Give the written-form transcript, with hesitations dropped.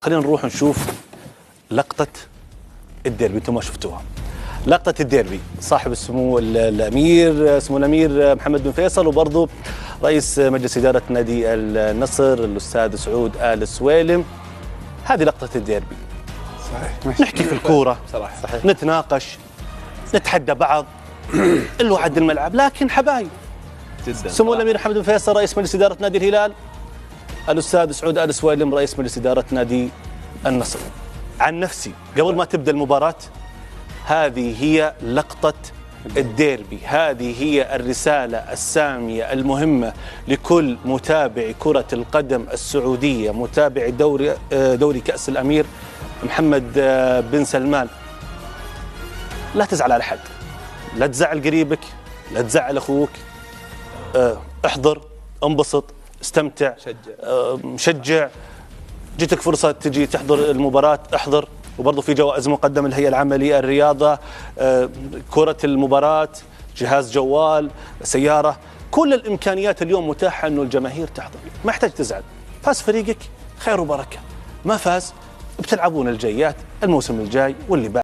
خلينا نروح نشوف لقطة الديربي. انتم ما شفتوها لقطة الديربي. صاحب السمو الأمير سمو الأمير محمد بن فيصل، وبرضه رئيس مجلس إدارة نادي النصر الأستاذ سعود آل سويلم. هذه لقطة الديربي. صحيح. نحكي في الكورة صحيح. نتناقش نتحدى بعض الوعد الملعب، لكن حبايب. جدا. سمو الأمير محمد بن فيصل رئيس مجلس إدارة نادي الهلال، الأستاذ سعود آل سويلم رئيس مجلس إدارة نادي النصر. عن نفسي قبل ما تبدأ المباراة، هذه هي لقطة الديربي، هذه هي الرسالة السامية المهمة لكل متابع كرة القدم السعودية، متابع دوري كأس الأمير محمد بن سلمان. لا تزعل على حد، لا تزعل قريبك، لا تزعل أخوك، احضر، انبسط، استمتع، شجع. جيتك فرصة تجي تحضر المباراة، احضر. وبرضه في جوائز مقدمة للهيئة العامة للرياضة، كرة المباراة، جهاز جوال، سيارة، كل الإمكانيات اليوم متاحة أنه الجماهير تحضر. ما يحتاج تزعل. فاز فريقك خير وبركة، ما فاز بتلعبون الجايات الموسم الجاي واللي بعد.